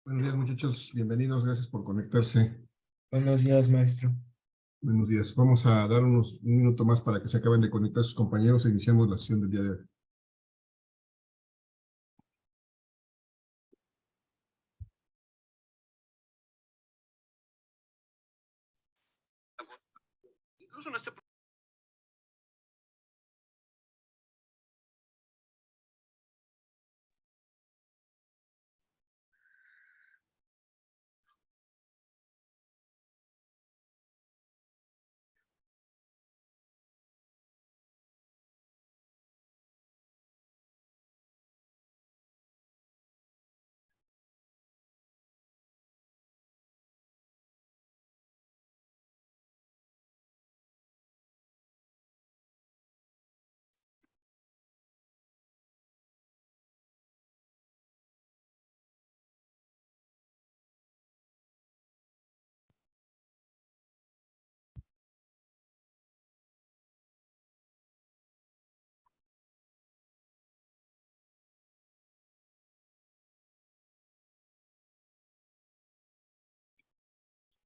Buenos días, muchachos. Bienvenidos. Gracias por conectarse. Buenos días, maestro. Buenos días. Vamos a dar un minuto más para que se acaben de conectar sus compañeros e iniciamos la sesión del día de hoy. Incluso nuestro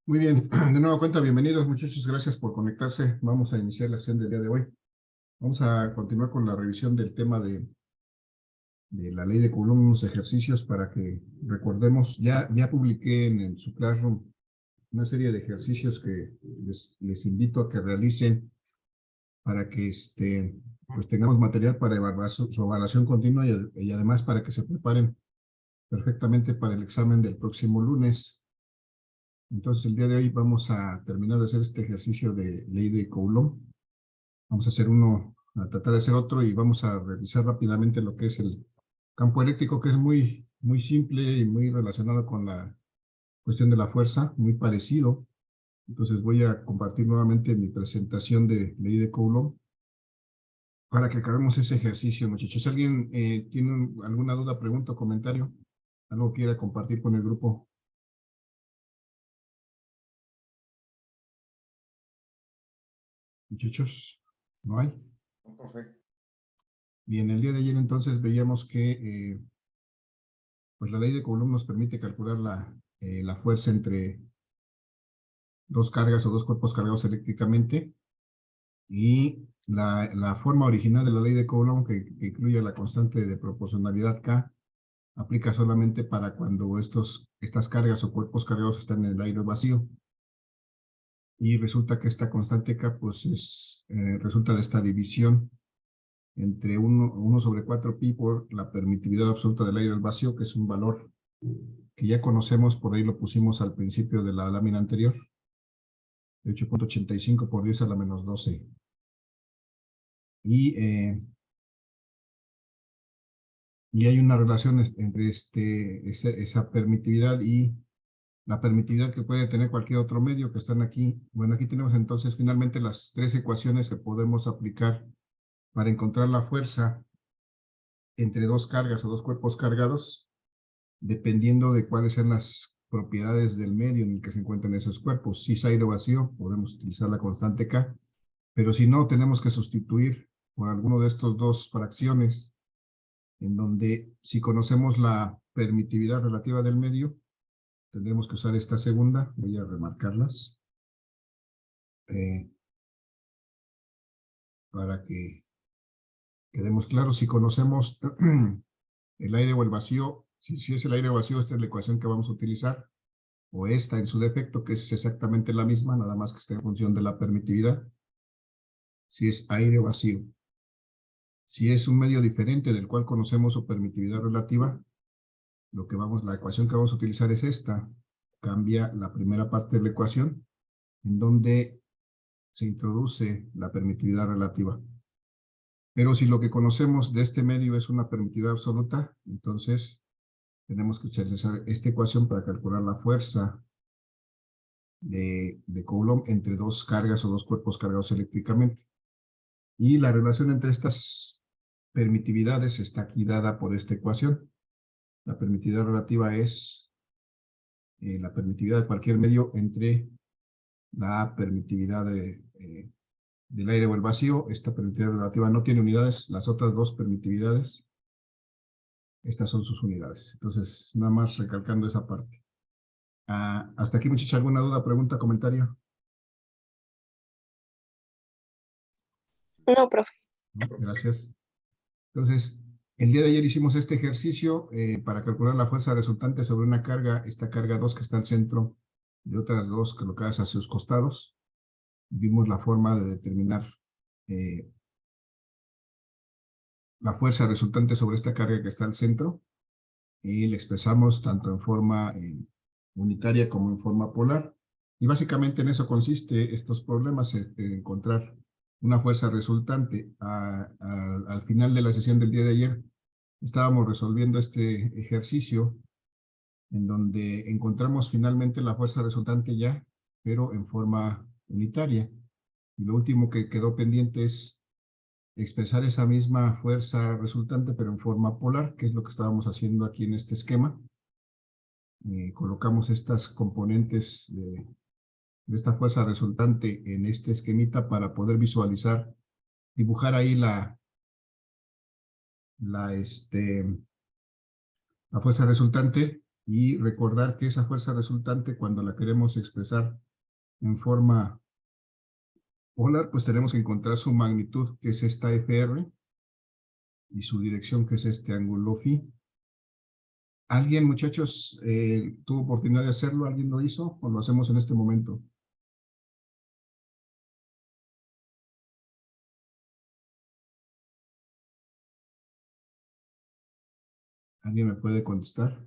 Muy bien. De nueva cuenta, bienvenidos, muchachos. Gracias por conectarse. Vamos a iniciar la sesión del día de hoy. Vamos a continuar con la revisión del tema de la ley de Coulomb, unos ejercicios para que recordemos. Ya publiqué en su Classroom una serie de ejercicios que les invito a que realicen para que pues tengamos material para evaluar su evaluación continua y además para que se preparen perfectamente para el examen del próximo lunes. Entonces, el día de hoy vamos a terminar de hacer este ejercicio de ley de Coulomb. Vamos a hacer uno, a tratar de hacer otro y vamos a revisar rápidamente lo que es el campo eléctrico, que es muy simple y muy relacionado con la cuestión de la fuerza, muy parecido. Entonces voy a compartir nuevamente mi presentación de ley de Coulomb para que acabemos ese ejercicio, muchachos. ¿Alguien tiene alguna duda, pregunta o comentario? ¿Algo quiera compartir con el grupo? Muchachos, ¿no hay? No, profe. Bien, el día de ayer entonces veíamos que pues la ley de Coulomb nos permite calcular la fuerza entre dos cargas o dos cuerpos cargados eléctricamente y la forma original de la ley de Coulomb que incluye la constante de proporcionalidad K aplica solamente para cuando estas cargas o cuerpos cargados están en el aire vacío. Y resulta que esta constante K pues resulta de esta división entre 1 sobre 4pi por la permitividad absoluta del aire al vacío, que es un valor que ya conocemos, por ahí lo pusimos al principio de la lámina anterior, de 8.85 por 10 a la menos 12. Y hay una relación entre esa permitividad y la permitividad que puede tener cualquier otro medio que están aquí. Bueno, aquí tenemos entonces finalmente las tres ecuaciones que podemos aplicar para encontrar la fuerza entre dos cargas o dos cuerpos cargados, dependiendo de cuáles sean las propiedades del medio en el que se encuentran esos cuerpos. Si es aire vacío, podemos utilizar la constante K, pero si no, tenemos que sustituir por alguno de estos dos fracciones, en donde si conocemos la permitividad relativa del medio, tendremos que usar esta segunda. Voy a remarcarlas para que quedemos claros. Si conocemos el aire o el vacío, si es el aire vacío, esta es la ecuación que vamos a utilizar, o esta en su defecto, que es exactamente la misma, nada más que está en función de la permitividad. Si es aire vacío. Si es un medio diferente del cual conocemos su permitividad relativa, la ecuación que vamos a utilizar es esta. Cambia la primera parte de la ecuación, en donde se introduce la permitividad relativa. Pero si lo que conocemos de este medio es una permitividad absoluta, entonces tenemos que utilizar esta ecuación para calcular la fuerza de Coulomb entre dos cargas o dos cuerpos cargados eléctricamente. Y la relación entre estas permitividades está aquí dada por esta ecuación. La permitividad relativa es la permitividad de cualquier medio entre la permitividad del aire o el vacío. Esta permitividad relativa no tiene unidades. Las otras dos permitividades Estas son sus unidades. Entonces, nada más recalcando esa parte. Hasta aquí, muchachos, ¿alguna duda, pregunta, comentario? No, profe. ¿No? Gracias. Entonces, el día de ayer hicimos este ejercicio para calcular la fuerza resultante sobre una carga, esta carga 2 que está al centro de otras dos colocadas hacia sus costados. Vimos la forma de determinar la fuerza resultante sobre esta carga que está al centro y la expresamos tanto en forma unitaria como en forma polar. Y básicamente en eso consiste estos problemas, encontrar una fuerza resultante. Al final de la sesión del día de ayer estábamos resolviendo este ejercicio en donde encontramos finalmente la fuerza resultante ya, pero en forma unitaria. Y lo último que quedó pendiente es expresar esa misma fuerza resultante, pero en forma polar, que es lo que estábamos haciendo aquí en este esquema. Colocamos estas componentes de esta fuerza resultante en este esquemita para poder visualizar, dibujar ahí la fuerza resultante y recordar que esa fuerza resultante, cuando la queremos expresar en forma polar, pues tenemos que encontrar su magnitud, que es esta FR, y su dirección, que es este ángulo phi. ¿Alguien, muchachos, tuvo oportunidad de hacerlo? ¿Alguien lo hizo? ¿O lo hacemos en este momento? ¿Alguien me puede contestar?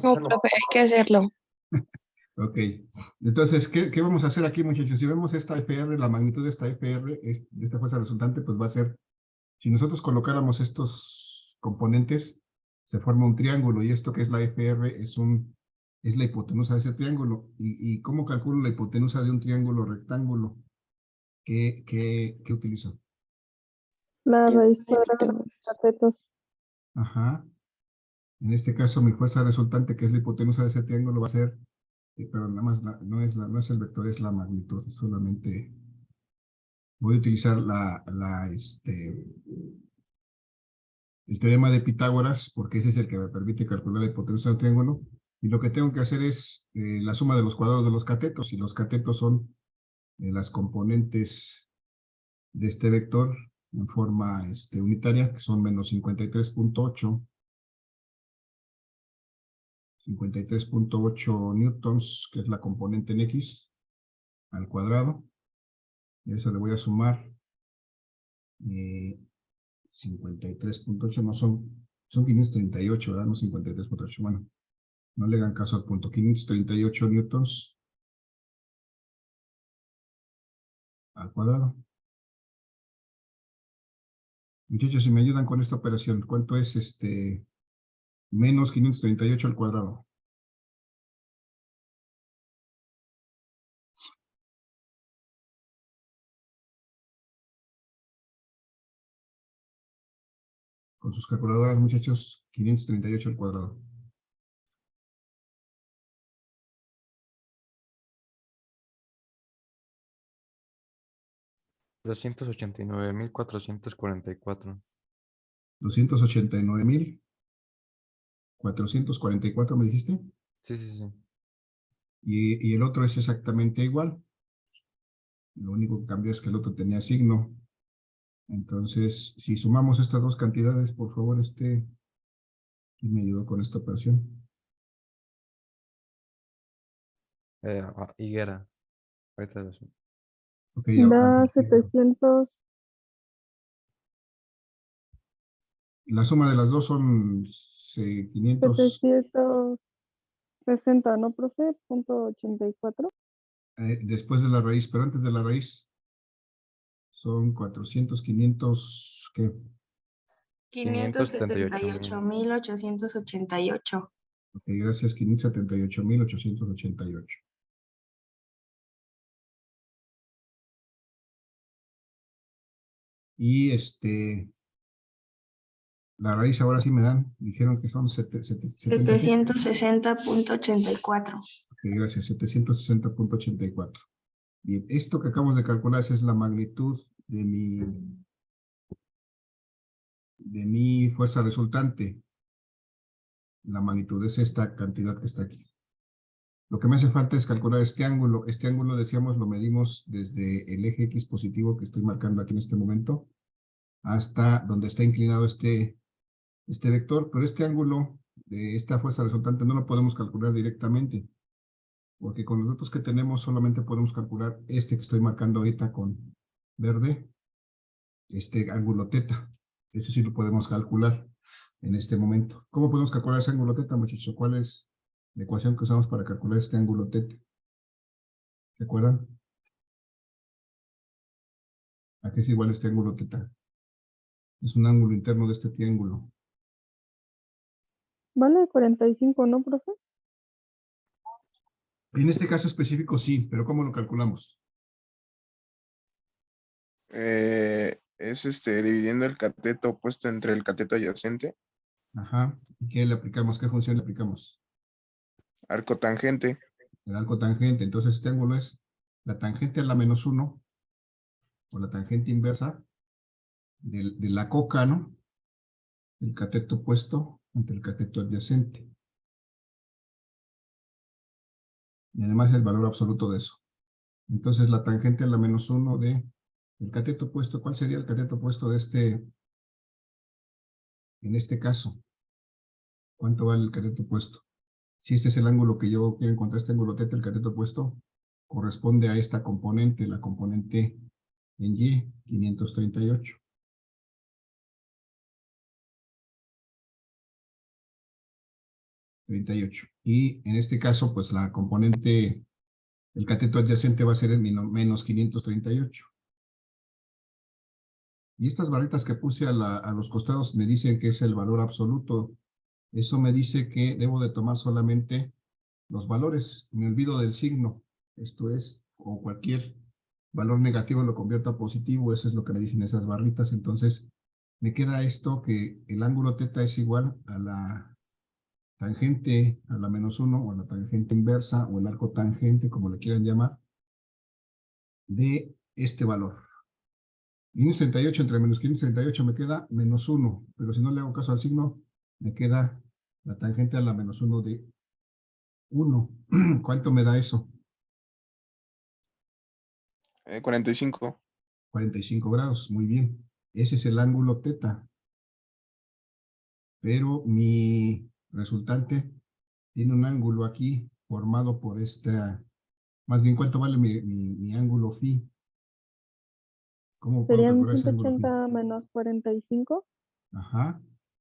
No, profe, hay que hacerlo. Ok. Entonces, ¿qué vamos a hacer aquí, muchachos? Si vemos esta FR, la magnitud de esta FR, de esta fuerza resultante, pues va a ser, si nosotros colocáramos estos componentes, se forma un triángulo, y esto que es la FR es la hipotenusa de ese triángulo. ¿Y cómo calculo la hipotenusa de un triángulo rectángulo? ¿Qué utilizo? La raíz cuadrada de los catetos. Ajá. En este caso, mi fuerza resultante, que es la hipotenusa de ese triángulo, va a ser, pero nada más no es el vector, es la magnitud. Solamente voy a utilizar el teorema de Pitágoras, porque ese es el que me permite calcular la hipotenusa del triángulo. Y lo que tengo que hacer es la suma de los cuadrados de los catetos, y los catetos son las componentes de este vector en forma unitaria, que son menos 53.8 newtons, que es la componente en X, al cuadrado. Y a eso le voy a sumar 53.8, no son 538, ¿verdad? No 53.8. Bueno, no le hagan caso al punto. 538 newtons al cuadrado. Muchachos, si me ayudan con esta operación, ¿cuánto es menos 538 al cuadrado? Con sus calculadoras, muchachos, 538 al cuadrado. $289,444. 289,444, ¿me dijiste? Sí, sí, sí. Y el otro es exactamente igual. Lo único que cambia es que el otro tenía signo. Entonces, si sumamos estas dos cantidades, por favor, ¿quién me ayudó con esta operación? Higuera. Ahorita lo subo. Ok, Da 700, la suma de las dos son 500, 760, ¿no, profe? .84. después de la raíz, pero antes de la raíz son 400, 500, ¿qué? 578,888. Ok, gracias, 578,888. Y la raíz ahora sí me dan, dijeron que son 760,84. Ok, gracias, 760.84. Bien, esto que acabamos de calcular es la magnitud de mi fuerza resultante. La magnitud es esta cantidad que está aquí. Lo que me hace falta es calcular este ángulo. Este ángulo, decíamos, lo medimos desde el eje X positivo que estoy marcando aquí en este momento hasta donde está inclinado este vector, pero este ángulo de esta fuerza resultante no lo podemos calcular directamente, porque con los datos que tenemos solamente podemos calcular este que estoy marcando ahorita con verde, este ángulo teta. Ese sí lo podemos calcular en este momento. ¿Cómo podemos calcular ese ángulo teta, muchachos? ¿Cuál es la ecuación que usamos para calcular este ángulo teta? ¿Se acuerdan? ¿A qué es igual este ángulo teta? Es un ángulo interno de este triángulo. Vale 45, ¿no, profe? En este caso específico sí, pero ¿cómo lo calculamos? Es dividiendo el cateto opuesto entre el cateto adyacente. Ajá. ¿Y qué le aplicamos? ¿Qué función le aplicamos? Arco tangente. El arco tangente. Entonces este ángulo es la tangente a la -1 o la tangente inversa de la cocano del cateto opuesto entre el cateto adyacente. Y además el valor absoluto de eso. Entonces la tangente a la -1 del cateto opuesto. ¿Cuál sería el cateto opuesto de en este caso? ¿Cuánto vale el cateto opuesto? Si este es el ángulo que yo quiero encontrar, este ángulo teta, el cateto opuesto, corresponde a esta componente, la componente en Y, 538. Y en este caso, pues la componente, el cateto adyacente va a ser el menos 538. Y estas barritas que puse a los costados me dicen que es el valor absoluto. Eso me dice que debo de tomar solamente los valores. Me olvido del signo. Esto es, o cualquier valor negativo lo convierto a positivo. Eso es lo que me dicen esas barritas. Entonces, me queda esto que el ángulo teta es igual a la tangente a la -1 o a la tangente inversa o el arco tangente, como le quieran llamar, de este valor. 538 entre menos 538 me queda -1, pero si no le hago caso al signo, me queda la tangente a la -1 de 1. ¿Cuánto me da eso? 45. 45 grados, muy bien. Ese es el ángulo teta. Pero mi resultante tiene un ángulo aquí formado por esta. Más bien, ¿cuánto vale mi ángulo phi? ¿Cómo puedo Serían calcular ese ángulo phi? 180 menos 45. Ajá.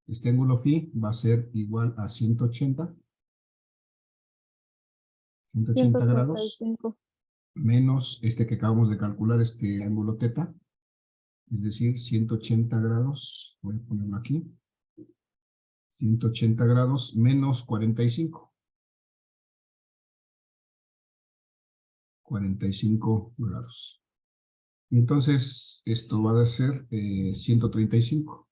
Este ángulo phi va a ser igual a 180 grados 135. menos este que acabamos de calcular, este ángulo teta, es decir, 180 grados, voy a ponerlo aquí, 180 grados menos 45. 45 grados. Y entonces esto va a ser 135.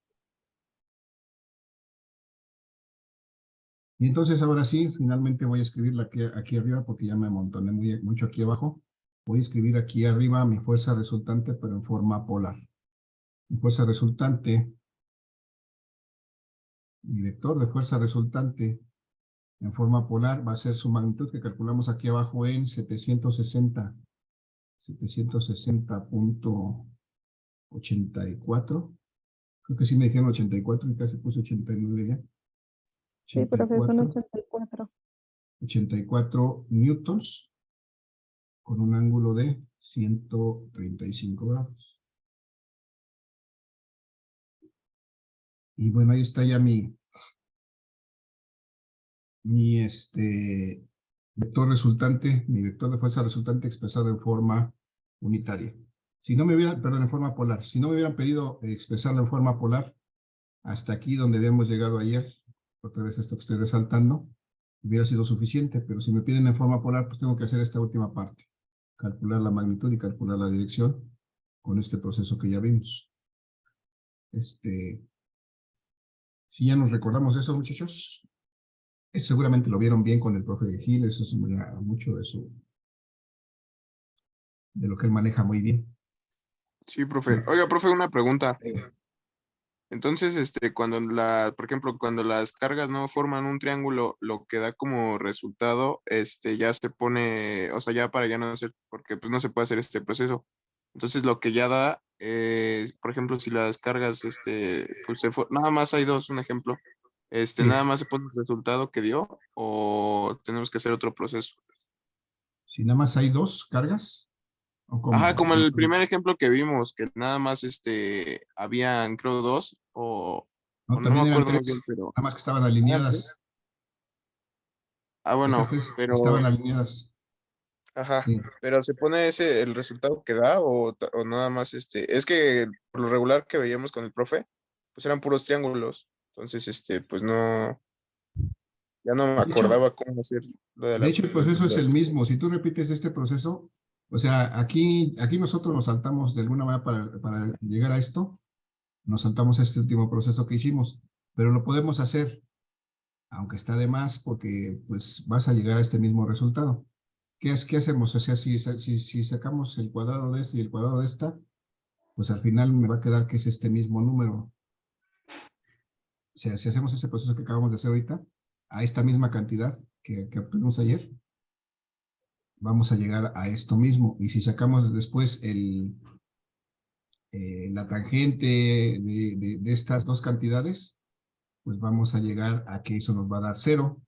Y entonces ahora sí, finalmente voy a escribirla aquí arriba porque ya me amontoné mucho aquí abajo. Voy a escribir aquí arriba mi fuerza resultante, pero en forma polar. Mi fuerza resultante, mi vector de fuerza resultante en forma polar va a ser su magnitud que calculamos aquí abajo en 760.84. Creo que sí me dijeron 84 y casi puse 89 ya. Sí, profe, son 84. 84. 84 newtons con un ángulo de 135 grados. Y bueno, ahí está ya mi vector resultante, mi vector de fuerza resultante expresado en forma unitaria. Si no me hubieran, perdón, en forma polar. Si no me hubieran pedido expresarlo en forma polar, hasta aquí donde habíamos llegado ayer, otra vez esto que estoy resaltando, hubiera sido suficiente, pero si me piden en forma polar, pues tengo que hacer esta última parte. Calcular la magnitud y calcular la dirección con este proceso que ya vimos. Si ya nos recordamos eso, muchachos, seguramente lo vieron bien con el profe Gil, eso es mucho de lo que él maneja muy bien. Sí, profe. Oiga, profe, una pregunta. Eh, Entonces, por ejemplo, cuando las cargas no forman un triángulo, lo que da como resultado, ya se pone, o sea, ya para ya no hacer, porque pues no se puede hacer este proceso. Entonces, lo que ya da, por ejemplo, si las cargas, pues nada más hay dos, un ejemplo. Sí. Nada más se pone el resultado que dio, o tenemos que hacer otro proceso. Si nada más hay dos cargas, ¿o cómo? Ajá, como el primer ejemplo que vimos, que nada más habían, creo, dos, No, o no me también eran acuerdo muy bien, tres, pero. nada más que estaban Ah, ¿sí? alineadas. Bueno, Esas tres pero, estaban alineadas. ajá, Sí. pero se pone el resultado que da o nada más es que por lo regular que veíamos con el profe, pues eran puros triángulos. Entonces, pues no, ya no me De hecho, acordaba cómo hacer lo de de la hecho, el proceso es el mismo. Si tú repites este proceso, o sea, aquí nosotros nos saltamos de alguna manera para llegar a esto, nos saltamos este último proceso que hicimos, pero lo podemos hacer, aunque está de más, porque pues vas a llegar a este mismo resultado. ¿Qué hacemos? O sea, si sacamos el cuadrado de este y el cuadrado de esta, pues al final me va a quedar que es este mismo número. O sea, si hacemos ese proceso que acabamos de hacer ahorita, a esta misma cantidad que obtuvimos ayer, vamos a llegar a esto mismo. Y si sacamos después la tangente de estas dos cantidades, pues vamos a llegar a que eso nos va a dar 0.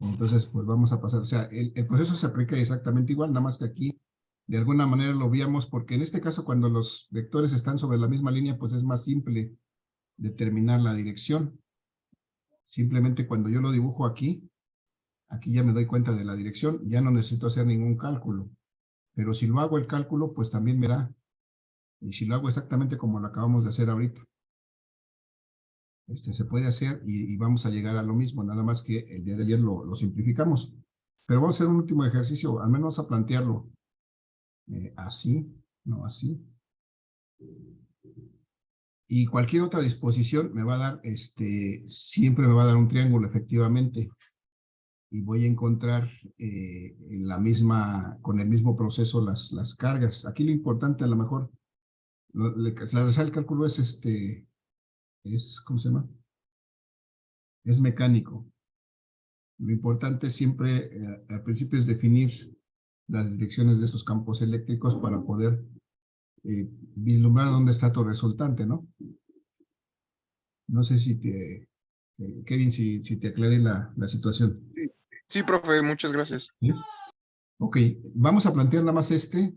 Entonces, pues vamos a pasar. O sea, el proceso se aplica exactamente igual, nada más que aquí de alguna manera lo veíamos, porque en este caso cuando los vectores están sobre la misma línea, pues es más simple determinar la dirección. Simplemente cuando yo lo dibujo aquí ya me doy cuenta de la dirección, ya no necesito hacer ningún cálculo. Pero si lo hago el cálculo, pues también me da. Y si lo hago exactamente como lo acabamos de hacer ahorita, se puede hacer y vamos a llegar a lo mismo, nada más que el día de ayer lo simplificamos. Pero vamos a hacer un último ejercicio, al menos a plantearlo así, no así. Y cualquier otra disposición me va a dar, siempre me va a dar un triángulo, efectivamente. Y voy a encontrar con el mismo proceso las cargas. Aquí lo importante, a lo mejor, el cálculo ¿cómo se llama? Es mecánico. Lo importante siempre, al principio, es definir las direcciones de estos campos eléctricos para poder vislumbrar dónde está tu resultante, ¿no? No sé si Kevin, si te aclaré la situación. Sí, profe, muchas gracias. ¿Sí? Ok, vamos a plantear nada más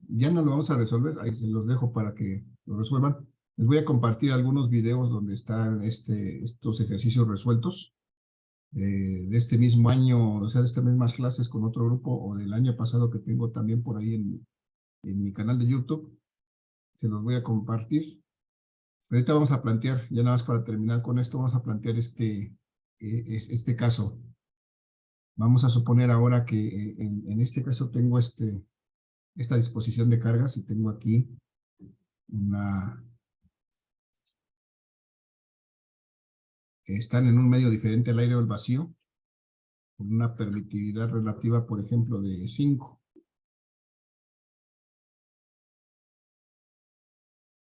ya no lo vamos a resolver, ahí se los dejo para que lo resuelvan. Les voy a compartir algunos videos donde están estos ejercicios resueltos de este mismo año, o sea, de estas mismas clases con otro grupo, o del año pasado que tengo también por ahí en mi canal de YouTube. Se los voy a compartir. Ahorita vamos a plantear, ya nada más para terminar con esto, vamos a plantear este caso. Vamos a suponer ahora que en este caso tengo esta disposición de cargas y tengo aquí están en un medio diferente al aire o el vacío, con una permitividad relativa, por ejemplo, de 5.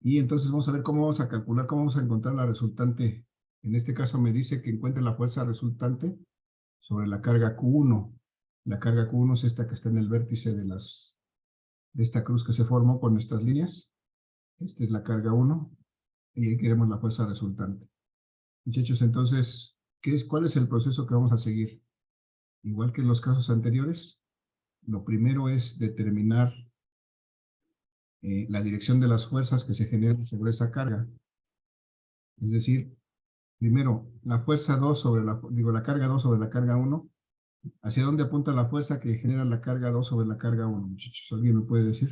Y entonces vamos a ver cómo vamos a calcular, cómo vamos a encontrar la resultante. En este caso me dice que encuentre la fuerza resultante sobre la carga Q1. La carga Q1 es esta que está en el vértice de esta cruz que se formó con estas líneas. Esta es la carga 1 y ahí queremos la fuerza resultante. Muchachos, entonces, ¿cuál es el proceso que vamos a seguir? Igual que en los casos anteriores, lo primero es determinar la dirección de las fuerzas que se generan sobre esa carga. Es decir, primero, la fuerza 2 sobre la carga 2 sobre la carga 1. ¿Hacia dónde apunta la fuerza que genera la carga 2 sobre la carga 1? Muchachos, ¿alguien me puede decir?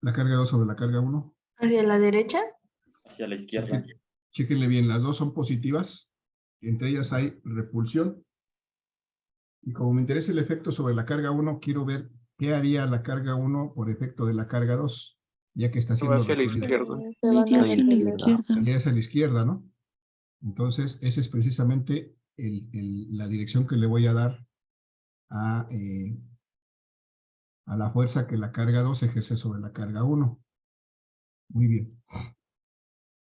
La carga 2 sobre la carga 1. ¿Hacia la derecha? Hacia la izquierda. Chéquenle bien, las dos son positivas. Entre ellas hay repulsión. Y como me interesa el efecto sobre la carga 1, quiero ver qué haría la carga 1 por efecto de la carga 2, ya que está siendo Hacia la repelida. izquierda. Se van a Hacia la repeler. izquierda. Y es a la izquierda, ¿no? Entonces, ese es precisamente la dirección que le voy a dar a la fuerza que la carga 2 ejerce sobre la carga 1. Muy bien.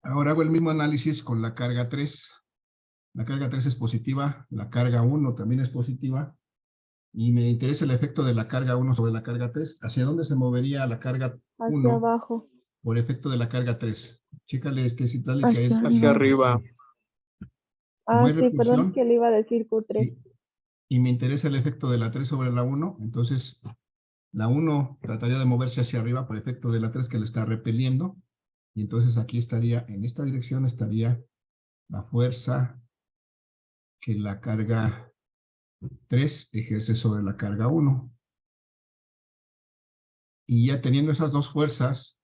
Ahora hago el mismo análisis con la carga 3. La carga 3 es positiva, la carga 1 también es positiva, y me interesa el efecto de la carga 1 sobre la carga 3. ¿Hacia dónde se movería la carga 1? Hacia abajo. Por efecto de la carga 3. Chécale, Citlali, que Hacia Hacia arriba. Como hay Sí, perdón, repulsión, que le iba a decir Q3. y me interesa el efecto de la 3 sobre la 1, entonces la 1 trataría de moverse hacia arriba por efecto de la 3 que le está repeliendo, y entonces aquí estaría, en esta dirección estaría la fuerza que la carga 3 ejerce sobre la carga 1. Y ya teniendo esas dos fuerzas,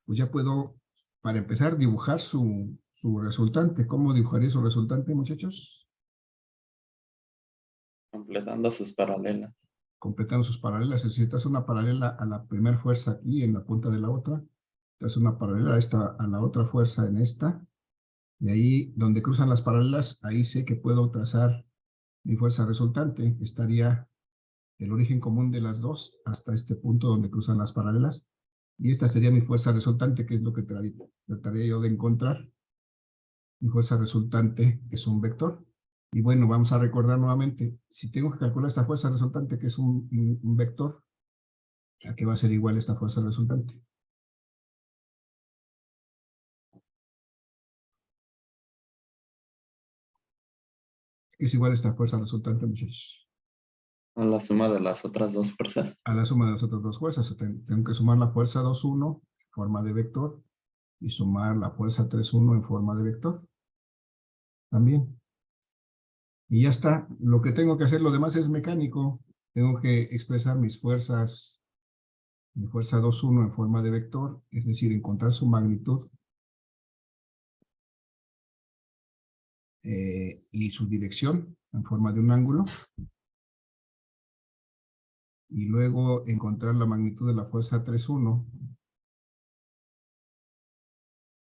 pues ya puedo, para empezar, dibujar su resultante. ¿Cómo dibujaría su resultante, muchachos? Completando sus paralelas. Completando sus paralelas. Es decir, esta es una paralela a la primera fuerza aquí en la punta de la otra. Esta es una paralela a esta, a la otra fuerza en esta. Y ahí, donde cruzan las paralelas, ahí sé que puedo trazar mi fuerza resultante. Estaría el origen común de las dos hasta este punto donde cruzan las paralelas. Y esta sería mi fuerza resultante, que es lo que trataría yo de encontrar. Mi fuerza resultante es un vector. Y bueno, vamos a recordar nuevamente, si tengo que calcular esta fuerza resultante, que es un vector, ¿a qué va a ser igual esta fuerza resultante? ¿Qué es igual esta fuerza resultante, muchachos? A la suma de las otras dos fuerzas. A la suma de las otras dos fuerzas. Tengo que sumar la fuerza 2,1 en forma de vector y sumar la fuerza 3,1 en forma de vector. También. Y ya está. Lo que tengo que hacer, lo demás es mecánico. Tengo que expresar mis fuerzas, mi fuerza 2,1 en forma de vector, es decir, encontrar su magnitud y su dirección en forma de un ángulo. Y luego encontrar la magnitud de la fuerza 3,1.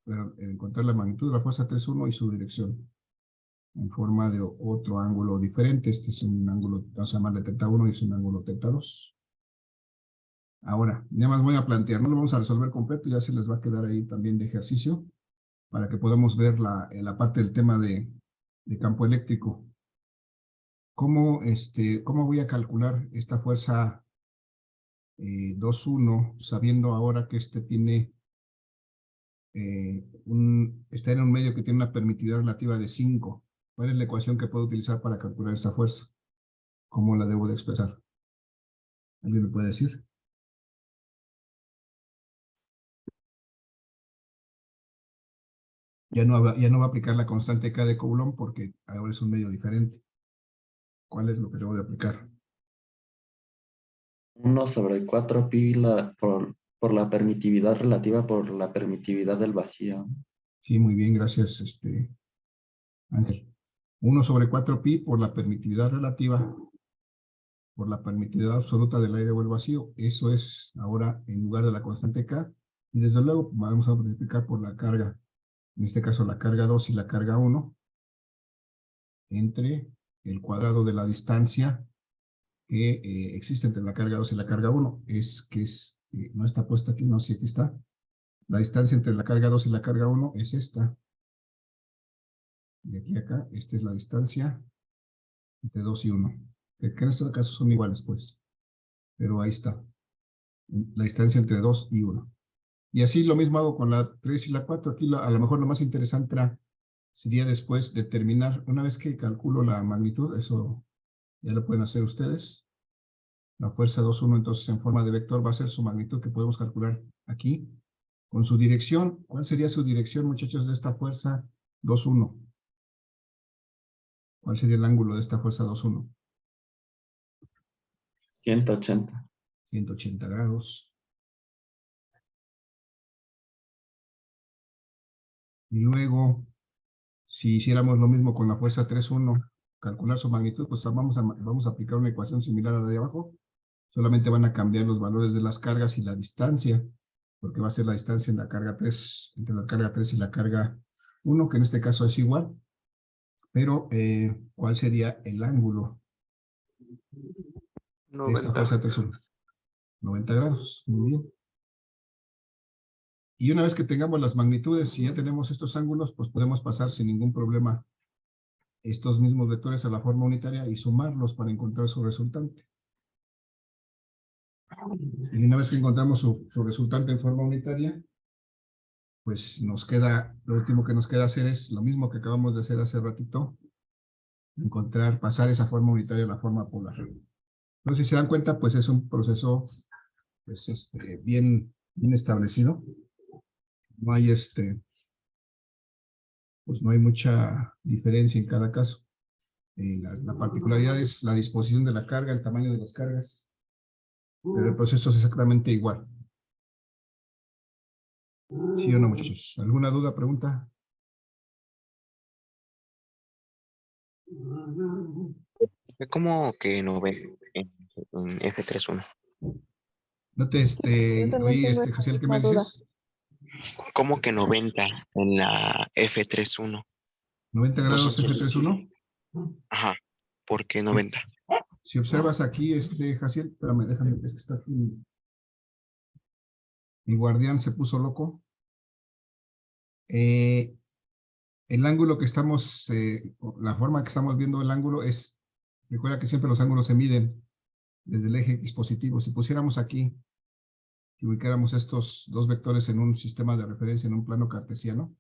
Pero encontrar la magnitud de la fuerza 3,1 y su dirección en forma de otro ángulo diferente. Este es un ángulo, vamos a llamarle θ1 y es un ángulo θ2. Ahora, nada más voy a plantear, no lo vamos a resolver completo, ya se les va a quedar ahí también de ejercicio, para que podamos ver la parte del tema de campo eléctrico. ¿Cómo voy a calcular esta fuerza 2,1, sabiendo ahora que tiene está en un medio que tiene una permitividad relativa de 5? ¿Cuál es la ecuación que puedo utilizar para calcular esta fuerza? ¿Cómo la debo de expresar? ¿Alguien me puede decir? Ya no va a aplicar la constante K de Coulomb porque ahora es un medio diferente. ¿Cuál es lo que debo de aplicar? 1/4pi por la permitividad relativa por la permitividad del vacío. Sí, muy bien, gracias, Ángel. 1/4pi por la permitividad relativa por la permitividad absoluta del aire o el vacío. Eso es ahora en lugar de la constante K. Y desde luego vamos a multiplicar por la carga, en este caso la carga 2 y la carga 1, entre el cuadrado de la distancia que existe entre la carga 2 y la carga 1. No está puesta aquí, no sé, aquí está. La distancia entre la carga 2 y la carga 1 es esta. De aquí a acá, esta es la distancia entre 2 y 1. Que en este caso son iguales, pues. Pero ahí está. La distancia entre 2 y 1. Y así lo mismo hago con la 3 y la 4. Aquí a lo mejor lo más interesante sería después determinar, una vez que calculo la magnitud, eso ya lo pueden hacer ustedes. La fuerza 2,1 entonces en forma de vector va a ser su magnitud que podemos calcular aquí. Con su dirección, ¿cuál sería su dirección, muchachos, de esta fuerza 2,1? ¿Cuál sería el ángulo de esta fuerza 2,1? 180. 180 grados. Y luego, si hiciéramos lo mismo con la fuerza 3,1, calcular su magnitud, pues vamos a aplicar una ecuación similar a la de abajo. Solamente van a cambiar los valores de las cargas y la distancia, porque va a ser la distancia en la carga 3, entre la carga 3 y la carga 1, que en este caso es igual. Pero, ¿cuál sería el ángulo de esta 90. fuerza 3-1? 90 grados, muy bien. Y una vez que tengamos las magnitudes y ya tenemos estos ángulos, pues podemos pasar sin ningún problema estos mismos vectores a la forma unitaria y sumarlos para encontrar su resultante. Y una vez que encontramos su resultante en forma unitaria, pues nos queda, lo último que nos queda hacer es lo mismo que acabamos de hacer hace ratito, pasar esa forma unitaria a la forma polar. Entonces, si se dan cuenta, pues es un proceso pues, bien establecido. No hay pues no hay mucha diferencia en cada caso. La particularidad es la disposición de la carga, el tamaño de las cargas, pero el proceso es exactamente igual. ¿Sí o no, muchachos? ¿Alguna duda, pregunta? ¿Cómo que 90 en F31? No te, Yo también oí, tengo esa Jaciel, ¿qué me misma duda. dices? ¿Cómo que 90 en la F31? 90 grados Nosotros, F31. ajá, ¿por qué 90? Si observas aquí, Jaciel, espérame, déjame, es que está aquí. Mi guardián se puso loco. El ángulo que estamos, la forma que estamos viendo el ángulo es, recuerda que siempre los ángulos se miden desde el eje X positivo. Si pusiéramos aquí y ubicáramos estos dos vectores en un sistema de referencia, en un plano cartesiano,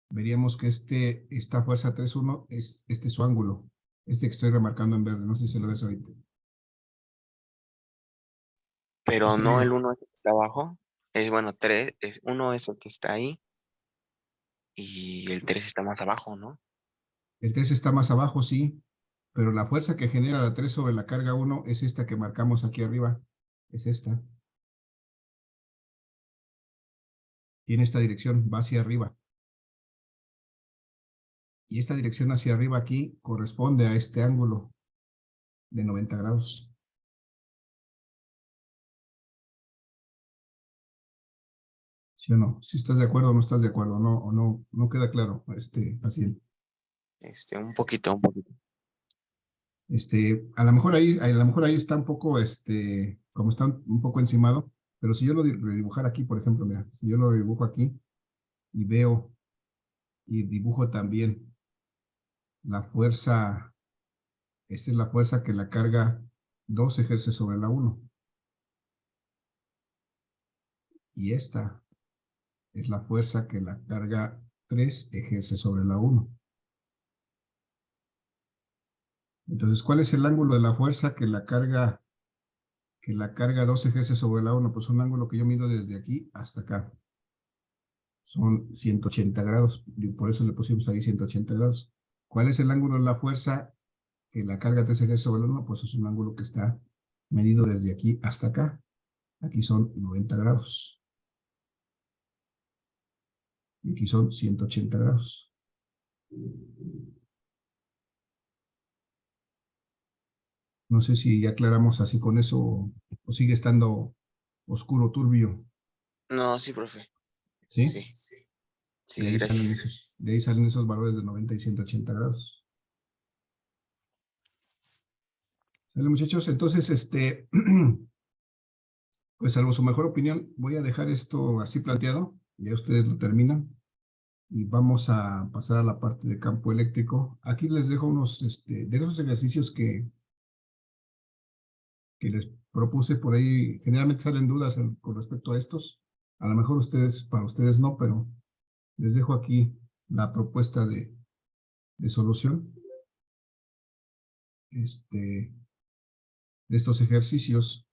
veríamos que esta fuerza 3-1 es su ángulo, que estoy remarcando en verde, no sé si lo ves ahorita. Pero Sí. no el 1 es el que está abajo. Bueno, 3, 1 es el que está ahí y el 3 está más abajo, ¿no? El 3 está más abajo, sí, pero la fuerza que genera la 3 sobre la carga 1 es esta que marcamos aquí arriba, es esta. Tiene esta dirección, va hacia arriba. Y esta dirección hacia arriba aquí corresponde a este ángulo de 90 grados. ¿Sí o no? Si estás de acuerdo o no estás de acuerdo, no queda claro, paciente. Un poquito, un poquito. A lo mejor ahí está un poco, como está un poco encimado, pero si yo lo redibujara aquí, por ejemplo, mira, si yo lo dibujo aquí y veo y dibujo también la fuerza, esta es la fuerza que la carga 2 ejerce sobre la 1. Y esta es la fuerza que la carga 3 ejerce sobre la 1. Entonces, ¿cuál es el ángulo de la fuerza que la carga 2 ejerce sobre la 1? Pues un ángulo que yo mido desde aquí hasta acá. Son 180 grados, y por eso le pusimos ahí 180 grados. ¿Cuál es el ángulo de la fuerza que la carga 3 ejerce sobre la 1? Pues es un ángulo que está medido desde aquí hasta acá. Aquí son 90 grados. Y aquí son 180 grados. No sé si ya aclaramos así con eso o sigue estando oscuro, turbio. No, sí, profe. ¿Sí? Sí, sí, gracias. De ahí salen esos valores de 90 y 180 grados. ¿Sale, muchachos? Entonces, pues salvo su mejor opinión, voy a dejar esto así planteado. Ya ustedes lo terminan. Y vamos a pasar a la parte de campo eléctrico. Aquí les dejo unos de esos ejercicios que les propuse por ahí. Generalmente salen dudas con respecto a estos. A lo mejor para ustedes no, pero les dejo aquí la propuesta de solución de estos ejercicios.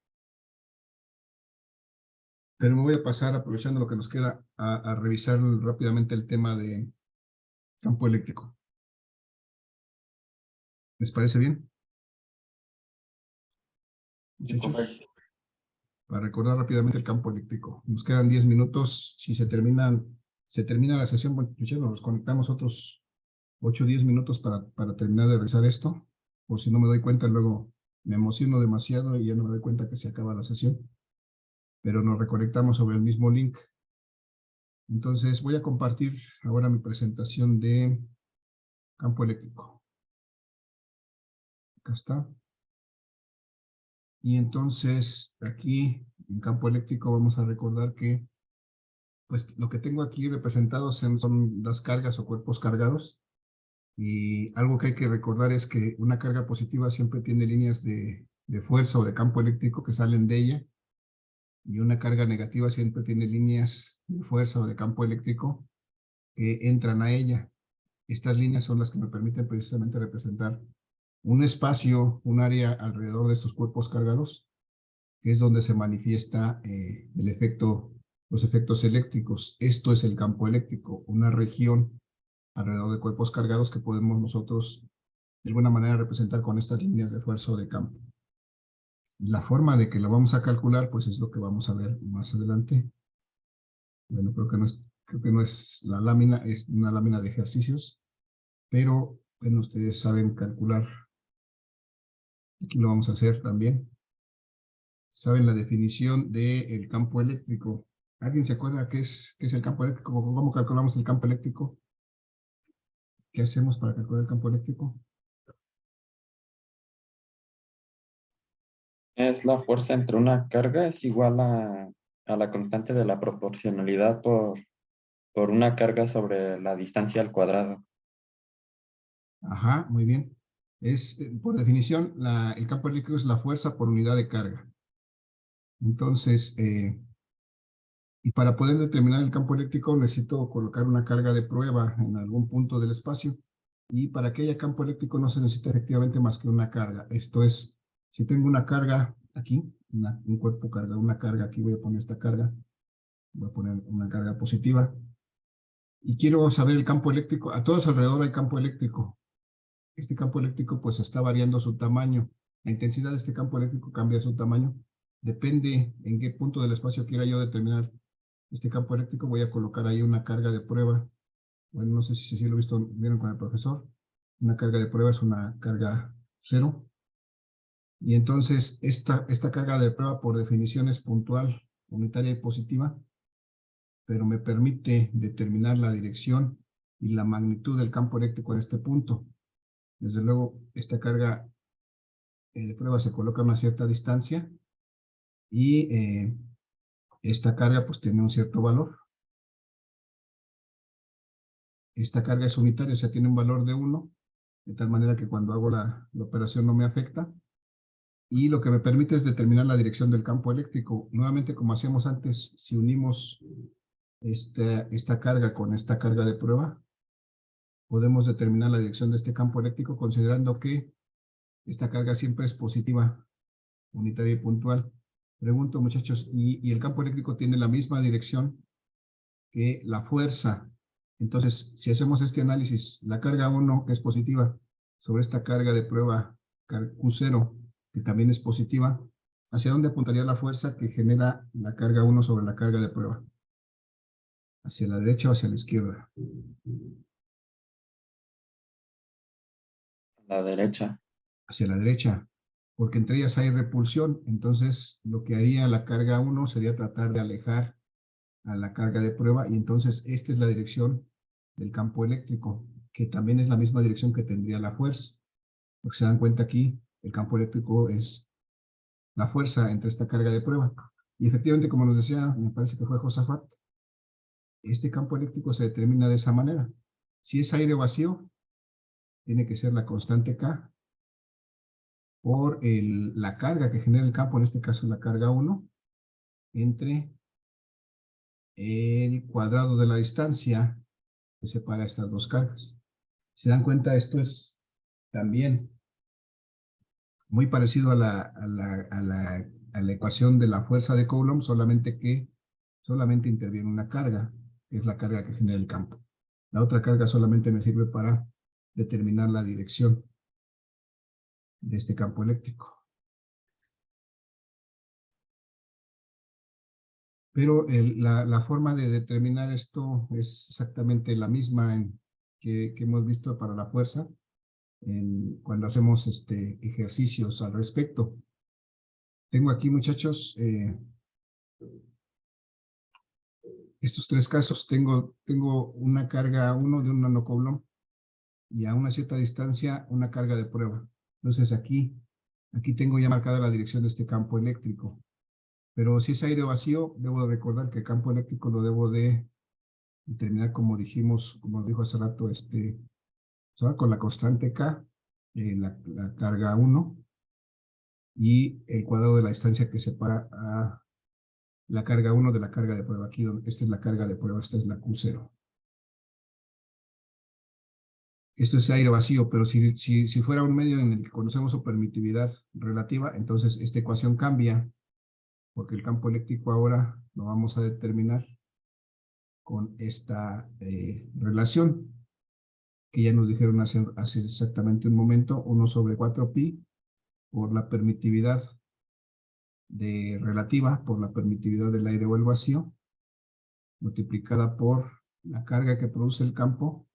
Pero me voy a pasar, aprovechando lo que nos queda, a revisar rápidamente el tema de campo eléctrico. ¿Les parece bien? Muchachos, para recordar rápidamente el campo eléctrico. Nos quedan 10 minutos. Si se termina la sesión, bueno, nos conectamos otros 8 o 10 minutos para terminar de revisar esto. Por si no me doy cuenta, luego me emociono demasiado y ya no me doy cuenta que se acaba la sesión. Pero nos reconectamos sobre el mismo link Entonces voy a compartir ahora mi presentación de campo eléctrico. Acá está. Y entonces aquí en campo eléctrico vamos a recordar que pues lo que tengo aquí representado son las cargas o cuerpos cargados. Y algo que hay que recordar es que una carga positiva siempre tiene líneas de fuerza o de campo eléctrico que salen de ella. Y una carga negativa siempre tiene líneas de fuerza o de campo eléctrico que entran a ella. Estas líneas son las que me permiten precisamente representar un espacio, un área alrededor de estos cuerpos cargados, que es donde se manifiesta los efectos eléctricos. Esto es el campo eléctrico, una región alrededor de cuerpos cargados que podemos nosotros de alguna manera representar con estas líneas de fuerza o de campo. La forma de que lo vamos a calcular, pues es lo que vamos a ver más adelante. Bueno, creo que no es la lámina, es una lámina de ejercicios, pero bueno, ustedes saben calcular. Aquí lo vamos a hacer también. Saben la definición del campo eléctrico. ¿Alguien se acuerda qué es el campo eléctrico? ¿Cómo calculamos el campo eléctrico? ¿Qué hacemos para calcular el campo eléctrico? Es la fuerza entre una carga es igual a la constante de la proporcionalidad por una carga sobre la distancia al cuadrado. Ajá, muy bien. Por definición, el campo eléctrico es la fuerza por unidad de carga. Entonces, y para poder determinar el campo eléctrico necesito colocar una carga de prueba en algún punto del espacio. Y para que haya campo eléctrico no se necesita efectivamente más que una carga. Esto es, si tengo una carga aquí, un cuerpo carga, una carga, aquí voy a poner esta carga, voy a poner una carga positiva, y quiero saber el campo eléctrico. A todos alrededor hay campo eléctrico. Este campo eléctrico pues está variando su tamaño. La intensidad de este campo eléctrico cambia su tamaño. Depende en qué punto del espacio quiera yo determinar este campo eléctrico. Voy a colocar ahí una carga de prueba. Bueno, no sé si lo vieron con el profesor. Una carga de prueba es una carga 0. Y entonces esta carga de prueba por definición es puntual, unitaria y positiva, pero me permite determinar la dirección y la magnitud del campo eléctrico en este punto. Desde luego, esta carga de prueba se coloca a una cierta distancia y esta carga pues tiene un cierto valor. Esta carga es unitaria, o sea, tiene un valor de 1, de tal manera que cuando hago la operación no me afecta. Y lo que me permite es determinar la dirección del campo eléctrico. Nuevamente, como hacíamos antes, si unimos esta carga con esta carga de prueba, podemos determinar la dirección de este campo eléctrico considerando que esta carga siempre es positiva, unitaria y puntual. Pregunto, muchachos, ¿y el campo eléctrico tiene la misma dirección que la fuerza? Entonces, si hacemos este análisis, la carga 1, que es positiva, sobre esta carga de prueba Q0, que también es positiva, ¿hacia dónde apuntaría la fuerza que genera la carga 1 sobre la carga de prueba? ¿Hacia la derecha o hacia la izquierda? La derecha. Hacia la derecha, porque entre ellas hay repulsión. Entonces, lo que haría la carga 1 sería tratar de alejar a la carga de prueba, y entonces esta es la dirección del campo eléctrico, que también es la misma dirección que tendría la fuerza. Porque se dan cuenta aquí, el campo eléctrico es la fuerza entre esta carga de prueba. Y efectivamente, como nos decía, me parece que fue Josafat, este campo eléctrico se determina de esa manera. Si es aire vacío, tiene que ser la constante K por la carga que genera el campo, en este caso la carga 1, entre el cuadrado de la distancia que separa estas dos cargas. Si se dan cuenta, esto es también muy parecido a la ecuación de la fuerza de Coulomb, solamente que solamente interviene una carga, que es la carga que genera el campo. La otra carga solamente me sirve para determinar la dirección de este campo eléctrico. Pero la forma de determinar esto es exactamente la misma que hemos visto para la fuerza cuando hacemos ejercicios al respecto. Tengo aquí, muchachos, estos tres casos tengo una carga 1 de un nanocoulomb y a una cierta distancia una carga de prueba. Entonces aquí tengo ya marcada la dirección de este campo eléctrico. Pero si es aire vacío, debo de recordar que el campo eléctrico lo debo de determinar como dijimos, como dijo hace rato, con la constante K, la carga 1, y el cuadrado de la distancia que separa a la carga 1 de la carga de prueba. Aquí, esta es la carga de prueba, esta es la Q0. Esto es aire vacío, pero si fuera un medio en el que conocemos su permitividad relativa, entonces esta ecuación cambia, porque el campo eléctrico ahora lo vamos a determinar con esta relación que ya nos dijeron hace exactamente un momento, 1 sobre 4pi por la permitividad relativa, por la permitividad del aire o el vacío, multiplicada por la carga que produce el campo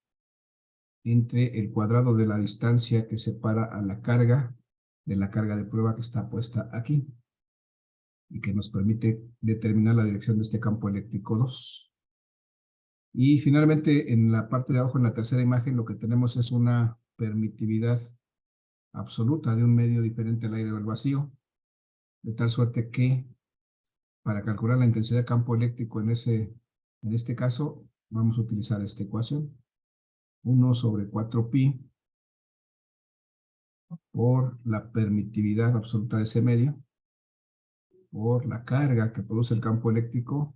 entre el cuadrado de la distancia que separa a la carga de la carga de prueba que está puesta aquí y que nos permite determinar la dirección de este campo eléctrico 2. Y finalmente, en la parte de abajo, en la tercera imagen, lo que tenemos es una permitividad absoluta de un medio diferente al aire o al vacío, de tal suerte que para calcular la intensidad de campo eléctrico en este caso, vamos a utilizar esta ecuación. 1 sobre 4pi por la permitividad absoluta de ese medio, por la carga que produce el campo eléctrico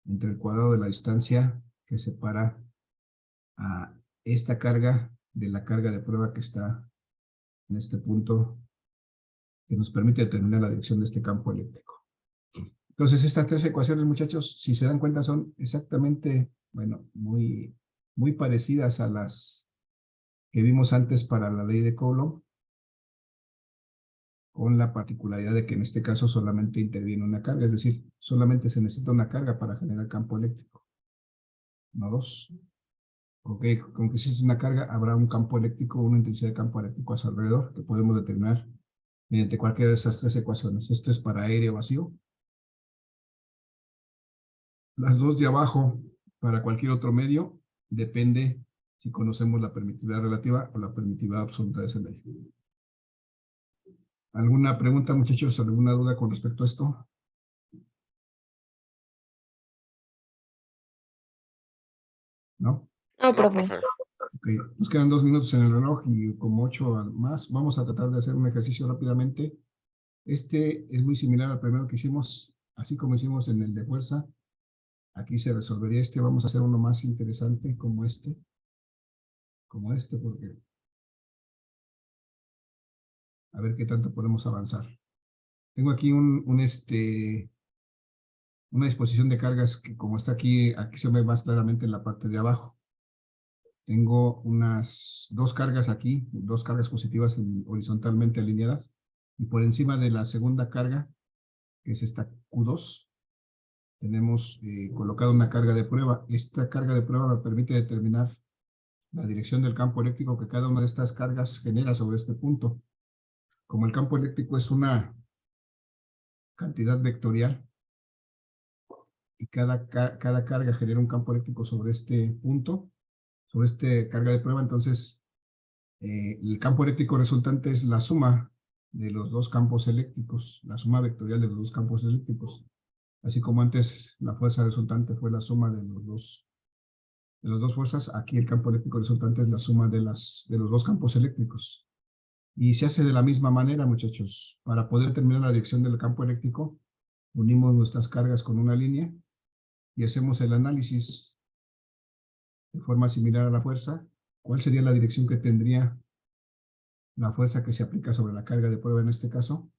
entre el cuadrado de la distancia que separa a esta carga de la carga de prueba que está en este punto, que nos permite determinar la dirección de este campo eléctrico. Entonces, estas tres ecuaciones, muchachos, si se dan cuenta, son exactamente, bueno, muy parecidas a las que vimos antes para la ley de Coulomb, con la particularidad de que en este caso solamente interviene una carga, es decir, solamente se necesita una carga para generar campo eléctrico, no dos. Okay, con que existe una carga, habrá un campo eléctrico, una intensidad de campo eléctrico a su alrededor, que podemos determinar mediante cualquiera de esas tres ecuaciones. Esto es para aire vacío. Las dos de abajo, para cualquier otro medio, depende si conocemos la permitividad relativa o la permitividad absoluta de ese medio. ¿Alguna pregunta, muchachos? ¿Alguna duda con respecto a esto? ¿No? No, No, profe. profe. Ok, nos quedan 2 minutos en el reloj y como 8 más. Vamos a tratar de hacer un ejercicio rápidamente. Este es muy similar al primero que hicimos, así como hicimos en el de fuerza. Aquí se resolvería este. Vamos a hacer uno más interesante como este. Porque a ver qué tanto podemos avanzar. Tengo aquí una disposición de cargas que como está aquí se ve más claramente en la parte de abajo. Tengo unas dos cargas aquí, dos cargas positivas horizontalmente alineadas, y por encima de la segunda carga, que es esta Q2, tenemos colocado una carga de prueba. Esta carga de prueba me permite determinar la dirección del campo eléctrico que cada una de estas cargas genera sobre este punto. Como el campo eléctrico es una cantidad vectorial, y cada carga genera un campo eléctrico sobre este punto, sobre esta carga de prueba, entonces el campo eléctrico resultante es la suma de los dos campos eléctricos, la suma vectorial de los dos campos eléctricos. Así como antes la fuerza resultante fue la suma de las dos fuerzas, aquí el campo eléctrico resultante es la suma de los dos campos eléctricos. Y se hace de la misma manera, muchachos. Para poder determinar la dirección del campo eléctrico, unimos nuestras cargas con una línea y hacemos el análisis de forma similar a la fuerza. ¿Cuál sería la dirección que tendría la fuerza que se aplica sobre la carga de prueba en este caso?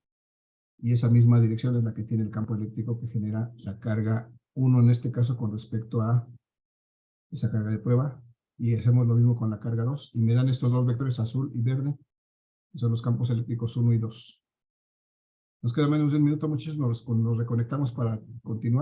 Y esa misma dirección es la que tiene el campo eléctrico que genera la carga 1 en este caso con respecto a esa carga de prueba. Y hacemos lo mismo con la carga 2. Y me dan estos dos vectores azul y verde, que son los campos eléctricos 1 y 2. Nos queda menos de un minuto, muchachos. Nos reconectamos para continuar.